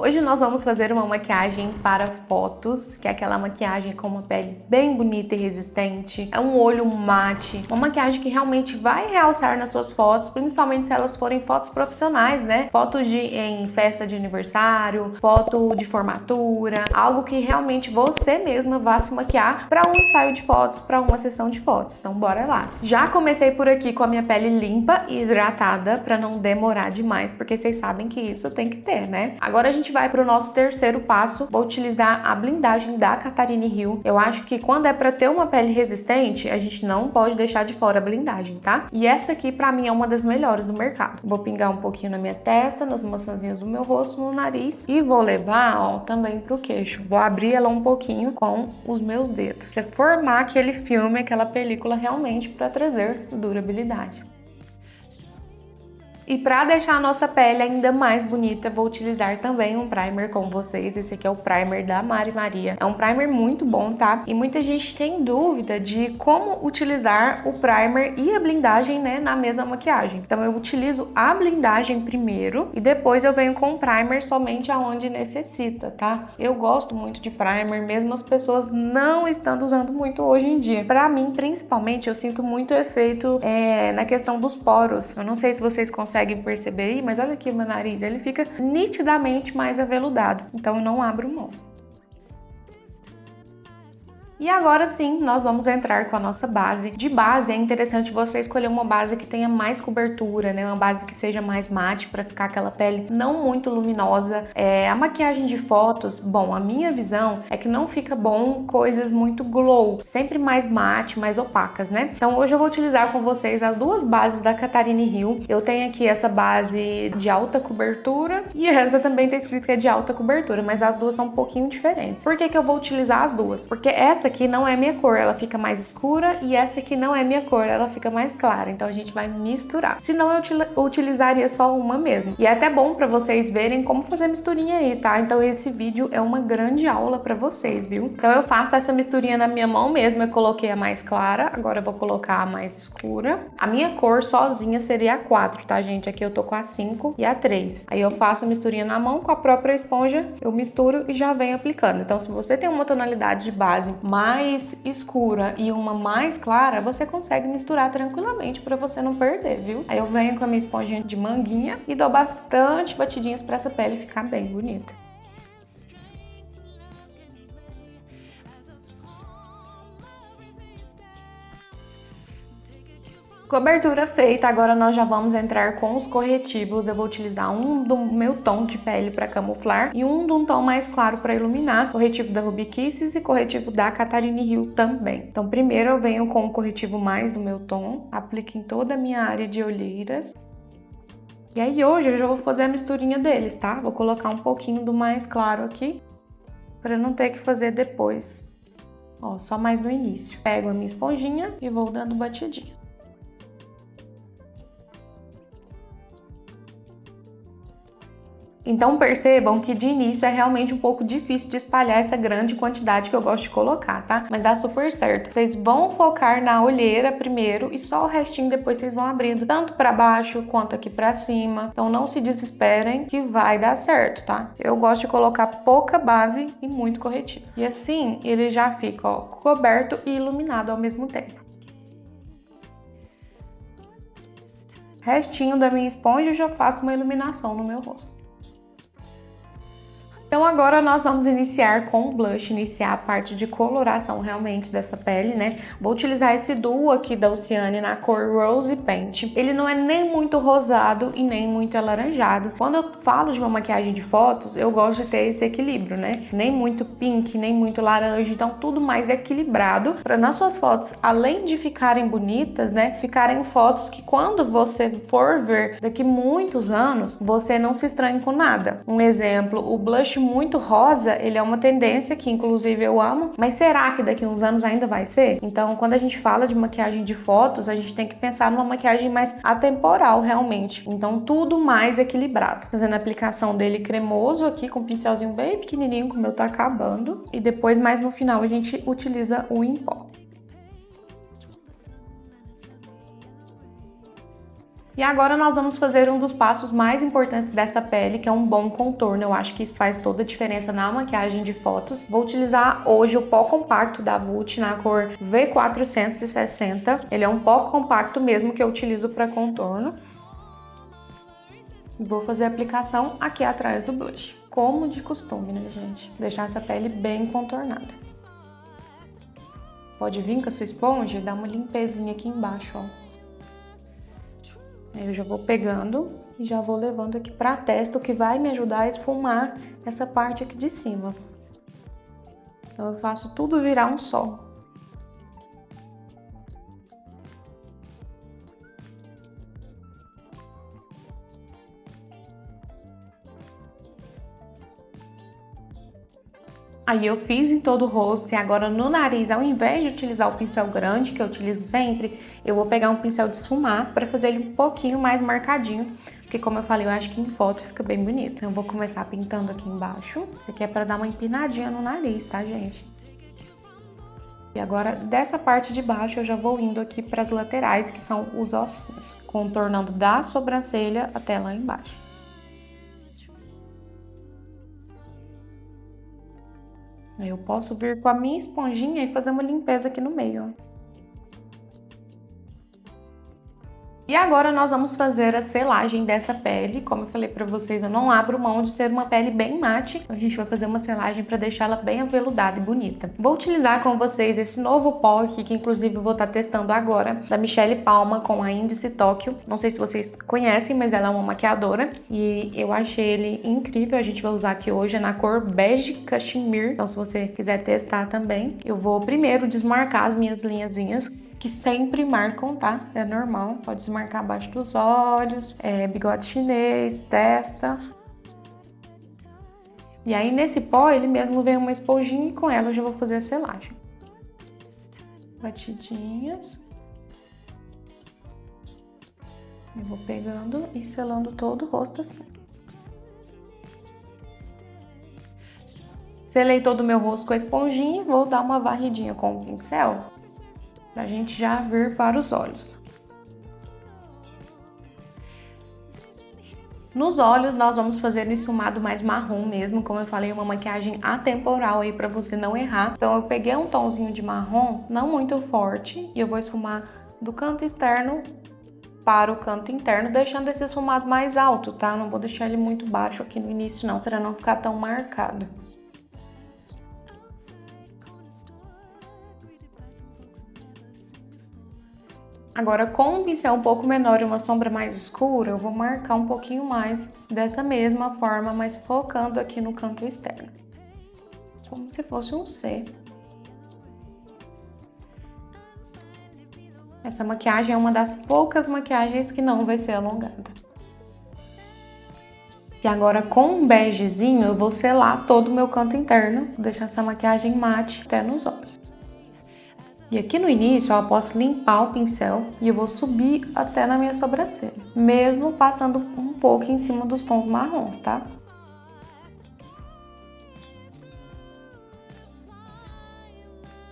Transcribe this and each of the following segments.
Hoje nós vamos fazer uma maquiagem para fotos, que é aquela maquiagem com uma pele bem bonita e resistente, é um olho mate, uma maquiagem que realmente vai realçar nas suas fotos, principalmente se elas forem fotos profissionais, né? Fotos em festa de aniversário, foto de formatura, algo que realmente você mesma vá se maquiar para um ensaio de fotos, para uma sessão de fotos. Então bora lá. Já comecei por aqui com a minha pele limpa e hidratada para não demorar demais, porque vocês sabem que isso tem que ter, né? Agora a gente vai para o nosso terceiro passo. Vou utilizar a blindagem da Catarine Hill. Eu acho que quando é para ter uma pele resistente, a gente não pode deixar de fora a blindagem, tá? E essa aqui para mim é uma das melhores do mercado. Vou pingar um pouquinho na minha testa, nas maçãzinhas do meu rosto, no nariz e vou levar, ó, também pro queixo. Vou abrir ela um pouquinho com os meus dedos, para formar aquele filme, aquela película realmente para trazer durabilidade. E para deixar a nossa pele ainda mais bonita, vou utilizar também um primer com vocês. Esse aqui é o primer da Mari Maria. É um primer muito bom, tá? E muita gente tem dúvida de como utilizar o primer e a blindagem, né, na mesma maquiagem. Então eu utilizo a blindagem primeiro e depois eu venho com o primer somente aonde necessita, tá? Eu gosto muito de primer, mesmo as pessoas não estando usando muito hoje em dia. Para mim, principalmente, eu sinto muito efeito na questão dos poros. Eu não sei se vocês conseguem perceber aí, mas olha aqui o meu nariz, ele fica nitidamente mais aveludado, então eu não abro mão. E agora sim, nós vamos entrar com a nossa base. De base, é interessante você escolher uma base que tenha mais cobertura, né? Uma base que seja mais mate, para ficar aquela pele não muito luminosa. A maquiagem de fotos, bom, a minha visão é que não fica bom coisas muito glow, sempre mais mate, mais opacas, né? Então hoje eu vou utilizar com vocês as duas bases da Catarine Hill. Eu tenho aqui essa base de alta cobertura e essa também tá escrito que é de alta cobertura, mas as duas são um pouquinho diferentes. Por que que eu vou utilizar as duas? Porque essa aqui não é minha cor, ela fica mais escura, e essa aqui não é minha cor, ela fica mais clara, então a gente vai misturar. Senão eu utilizaria só uma mesmo. E é até bom para vocês verem como fazer misturinha aí, tá? Então esse vídeo é uma grande aula para vocês, viu? Então eu faço essa misturinha na minha mão mesmo, eu coloquei a mais clara, agora eu vou colocar a mais escura. A minha cor sozinha seria a 4, tá, gente? Aqui eu tô com a 5 e a 3. Aí eu faço a misturinha na mão com a própria esponja, eu misturo e já venho aplicando. Então se você tem uma tonalidade de base mais escura e uma mais clara, você consegue misturar tranquilamente para você não perder, viu? Aí eu venho com a minha esponjinha de manguinha e dou bastante batidinhas para essa pele ficar bem bonita. Cobertura feita, agora nós já vamos entrar com os corretivos. Eu vou utilizar um do meu tom de pele para camuflar e um de um tom mais claro para iluminar. Corretivo da Ruby Kisses e corretivo da Catarine Hill também. Então primeiro eu venho com o corretivo mais do meu tom, aplico em toda a minha área de olheiras. E aí hoje eu já vou fazer a misturinha deles, tá? Vou colocar um pouquinho do mais claro aqui, para não ter que fazer depois. Ó, só mais no início. Pego a minha esponjinha e vou dando batidinha. Então percebam que de início é realmente um pouco difícil de espalhar essa grande quantidade que eu gosto de colocar, tá? Mas dá super certo. Vocês vão focar na olheira primeiro e só o restinho depois vocês vão abrindo, tanto para baixo quanto aqui para cima. Então não se desesperem que vai dar certo, tá? Eu gosto de colocar pouca base e muito corretivo. E assim ele já fica, ó, coberto e iluminado ao mesmo tempo. Restinho da minha esponja eu já faço uma iluminação no meu rosto. Então agora nós vamos iniciar com o blush, iniciar a parte de coloração realmente dessa pele, né? Vou utilizar esse duo aqui da Oceane na cor Rose Paint. Ele não é nem muito rosado e nem muito alaranjado. Quando eu falo de uma maquiagem de fotos, eu gosto de ter esse equilíbrio, né? Nem muito pink, nem muito laranja, então tudo mais equilibrado para nas suas fotos, além de ficarem bonitas, né? Ficarem fotos que quando você for ver daqui muitos anos, você não se estranhe com nada. Um exemplo, o blush muito rosa, ele é uma tendência que inclusive eu amo, mas será que daqui uns anos ainda vai ser? Então, quando a gente fala de maquiagem de fotos, a gente tem que pensar numa maquiagem mais atemporal realmente. Então, tudo mais equilibrado. Fazendo a aplicação dele cremoso aqui com um pincelzinho bem pequenininho, como o meu tá acabando, e depois mais no final a gente utiliza o em pó. E agora nós vamos fazer um dos passos mais importantes dessa pele, que é um bom contorno. Eu acho que isso faz toda a diferença na maquiagem de fotos. Vou utilizar hoje o pó compacto da Vult na cor V460. Ele é um pó compacto mesmo que eu utilizo para contorno. Vou fazer a aplicação aqui atrás do blush, como de costume, né, gente? Deixar essa pele bem contornada. Pode vir com a sua esponja e dar uma limpezinha aqui embaixo, ó. Aí eu já vou pegando e já vou levando aqui pra testa, o que vai me ajudar a esfumar essa parte aqui de cima. Então eu faço tudo virar um só. Aí eu fiz em todo o rosto e agora no nariz, ao invés de utilizar o pincel grande, que eu utilizo sempre, eu vou pegar um pincel de esfumar para fazer ele um pouquinho mais marcadinho, porque como eu falei, eu acho que em foto fica bem bonito. Então eu vou começar pintando aqui embaixo. Isso aqui é para dar uma empinadinha no nariz, tá, gente? E agora, dessa parte de baixo, eu já vou indo aqui para as laterais, que são os ossinhos, contornando da sobrancelha até lá embaixo. Eu posso vir com a minha esponjinha e fazer uma limpeza aqui no meio, ó. E agora nós vamos fazer a selagem dessa pele. Como eu falei pra vocês, eu não abro mão de ser uma pele bem mate. Então a gente vai fazer uma selagem pra deixar ela bem aveludada e bonita. Vou utilizar com vocês esse novo pó aqui, que inclusive eu vou estar testando agora, da Michelle Palma com a Índice Tóquio. Não sei se vocês conhecem, mas ela é uma maquiadora. E eu achei ele incrível. A gente vai usar aqui hoje na cor Bege Cashmere. Então se você quiser testar também. Eu vou primeiro desmarcar as minhas linhazinhas, que sempre marcam, tá? É normal, pode desmarcar abaixo dos olhos, bigode chinês, testa. E aí nesse pó, ele mesmo vem uma esponjinha e com ela eu já vou fazer a selagem. Batidinhas. Eu vou pegando e selando todo o rosto assim. Selei todo o meu rosto com a esponjinha e vou dar uma varridinha com o pincel, pra gente já vir para os olhos. Nos olhos nós vamos fazer um esfumado mais marrom mesmo, como eu falei, uma maquiagem atemporal aí pra você não errar. Então eu peguei um tomzinho de marrom, não muito forte, e eu vou esfumar do canto externo para o canto interno, deixando esse esfumado mais alto, tá? Não vou deixar ele muito baixo aqui no início não, para não ficar tão marcado. Agora, com um pincel um pouco menor e uma sombra mais escura, eu vou marcar um pouquinho mais dessa mesma forma, mas focando aqui no canto externo. Como se fosse um C. Essa maquiagem é uma das poucas maquiagens que não vai ser alongada. E agora, com um begezinho, eu vou selar todo o meu canto interno, vou deixar essa maquiagem mate até nos olhos. E aqui no início, eu posso limpar o pincel e eu vou subir até na minha sobrancelha, mesmo passando um pouco em cima dos tons marrons, tá?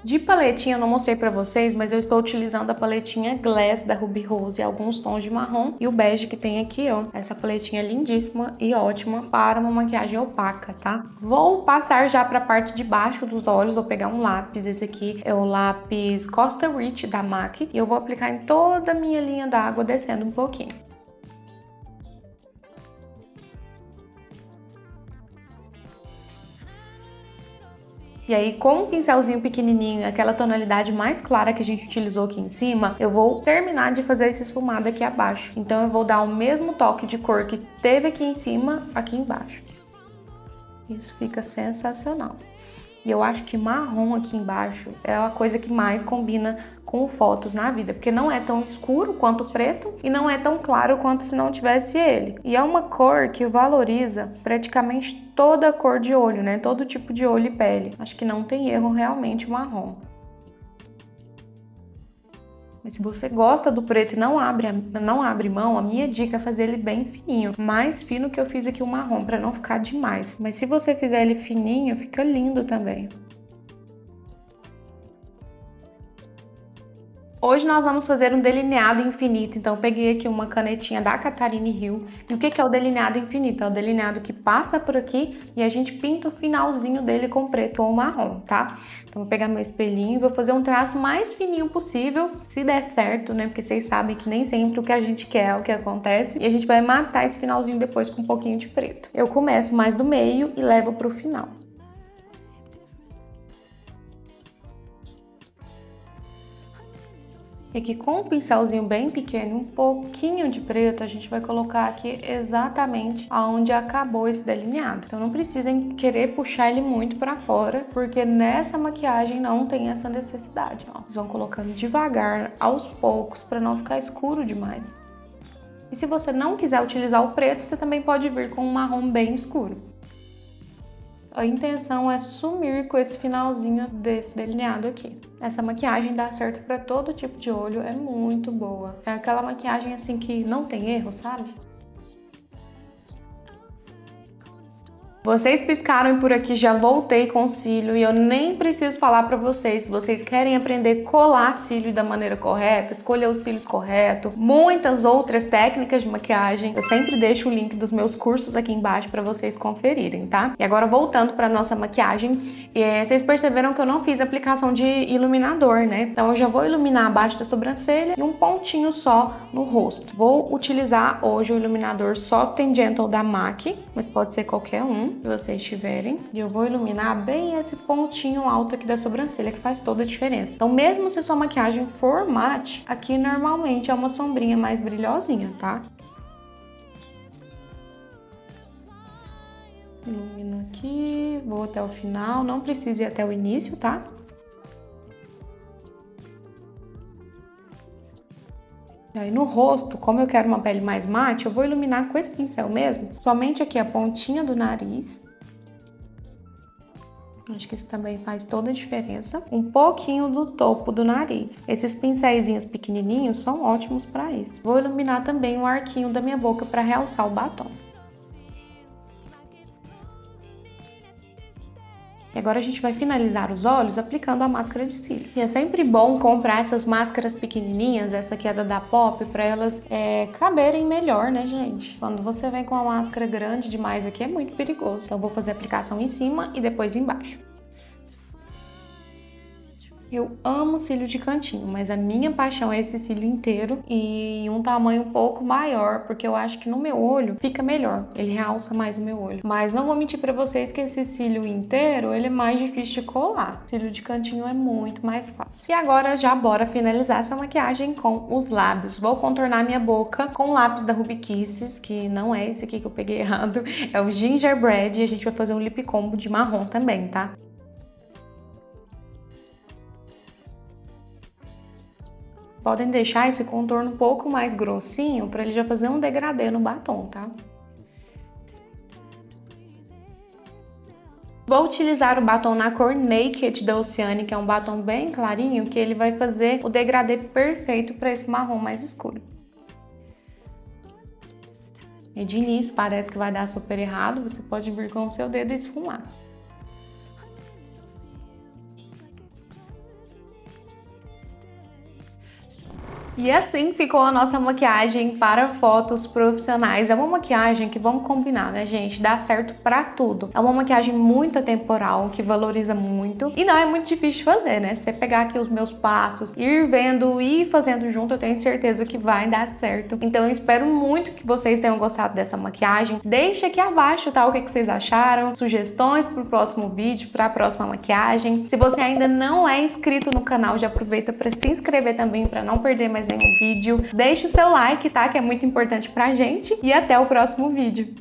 De paletinha eu não mostrei pra vocês, mas eu estou utilizando a paletinha Glass da Ruby Rose e alguns tons de marrom e o bege que tem aqui, ó. Essa paletinha é lindíssima e ótima para uma maquiagem opaca, tá? Vou passar já pra parte de baixo dos olhos, vou pegar um lápis, esse aqui é o lápis Costa Rich da MAC e eu vou aplicar em toda a minha linha d'água, descendo um pouquinho. E aí, com um pincelzinho pequenininho, aquela tonalidade mais clara que a gente utilizou aqui em cima, eu vou terminar de fazer esse esfumado aqui abaixo. Então, eu vou dar o mesmo toque de cor que teve aqui em cima, aqui embaixo. Isso fica sensacional. E eu acho que marrom aqui embaixo é a coisa que mais combina com fotos na vida, porque não é tão escuro quanto o preto e não é tão claro quanto se não tivesse ele. E é uma cor que valoriza praticamente toda a cor de olho, né? Todo tipo de olho e pele. Acho que não tem erro realmente o marrom. Mas se você gosta do preto e não abre mão, a minha dica é fazer ele bem fininho. Mais fino que eu fiz aqui o marrom, pra não ficar demais. Mas se você fizer ele fininho, fica lindo também. Hoje nós vamos fazer um delineado infinito, então eu peguei aqui uma canetinha da Catarina Hill. E o que é o delineado infinito? É o delineado que passa por aqui e a gente pinta o finalzinho dele com preto ou marrom, tá? Então vou pegar meu espelhinho e vou fazer um traço mais fininho possível, se der certo, né? Porque vocês sabem que nem sempre o que a gente quer é o que acontece. E a gente vai matar esse finalzinho depois com um pouquinho de preto. Eu começo mais do meio e levo pro final. E aqui com um pincelzinho bem pequeno e um pouquinho de preto, a gente vai colocar aqui exatamente aonde acabou esse delineado. Então não precisem querer puxar ele muito pra fora, porque nessa maquiagem não tem essa necessidade, ó. Vocês vão colocando devagar, aos poucos, pra não ficar escuro demais. E se você não quiser utilizar o preto, você também pode vir com um marrom bem escuro. A intenção é sumir com esse finalzinho desse delineado aqui. Essa maquiagem dá certo para todo tipo de olho, é muito boa. É aquela maquiagem assim que não tem erro, sabe? Vocês piscaram e por aqui já voltei com cílio e eu nem preciso falar pra vocês. Se vocês querem aprender a colar cílio da maneira correta, escolher os cílios corretos, muitas outras técnicas de maquiagem, eu sempre deixo o link dos meus cursos aqui embaixo pra vocês conferirem, tá? E agora voltando pra nossa maquiagem, vocês perceberam que eu não fiz aplicação de iluminador, né? Então eu já vou iluminar abaixo da sobrancelha e um pontinho só no rosto. Vou utilizar hoje o iluminador Soft and Gentle da MAC, mas pode ser qualquer um que vocês tiverem. E eu vou iluminar bem esse pontinho alto aqui da sobrancelha, que faz toda a diferença. Então, mesmo se sua maquiagem for mate, aqui normalmente é uma sombrinha mais brilhosinha, tá? Ilumino aqui, vou até o final, não precisa ir até o início, tá? E aí no rosto, como eu quero uma pele mais mate, eu vou iluminar com esse pincel mesmo, somente aqui a pontinha do nariz. Acho que isso também faz toda a diferença. Um pouquinho do topo do nariz. Esses pincéisinhos pequenininhos são ótimos para isso. Vou iluminar também o arquinho da minha boca para realçar o batom. E agora a gente vai finalizar os olhos aplicando a máscara de cílio. E é sempre bom comprar essas máscaras pequenininhas, essa aqui é da Pop, para elas caberem melhor, né, gente? Quando você vem com a máscara grande demais aqui é muito perigoso. Então eu vou fazer a aplicação em cima e depois embaixo. Eu amo cílio de cantinho, mas a minha paixão é esse cílio inteiro e um tamanho um pouco maior, porque eu acho que no meu olho fica melhor, ele realça mais o meu olho. Mas não vou mentir pra vocês que esse cílio inteiro, ele é mais difícil de colar. Cílio de cantinho é muito mais fácil. E agora já bora finalizar essa maquiagem com os lábios. Vou contornar minha boca com o lápis da Ruby Kisses, que não é esse aqui que eu peguei errado, é o Gingerbread, e a gente vai fazer um lip combo de marrom também, tá? Podem deixar esse contorno um pouco mais grossinho para ele já fazer um degradê no batom, tá? Vou utilizar o batom na cor Naked da Oceane, que é um batom bem clarinho, que ele vai fazer o degradê perfeito para esse marrom mais escuro. E de início parece que vai dar super errado, você pode vir com o seu dedo e esfumar. E assim ficou a nossa maquiagem para fotos profissionais. É uma maquiagem que, vamos combinar, né, gente? Dá certo pra tudo. É uma maquiagem muito atemporal, que valoriza muito. E não é muito difícil de fazer, né? Se você pegar aqui os meus passos, ir vendo e ir fazendo junto, eu tenho certeza que vai dar certo. Então eu espero muito que vocês tenham gostado dessa maquiagem. Deixa aqui abaixo, tá? O que vocês acharam, sugestões pro próximo vídeo, pra próxima maquiagem. Se você ainda não é inscrito no canal, já aproveita para se inscrever também, para não perder mais nenhum vídeo. Deixe o seu like, tá? Que é muito importante pra gente. E até o próximo vídeo.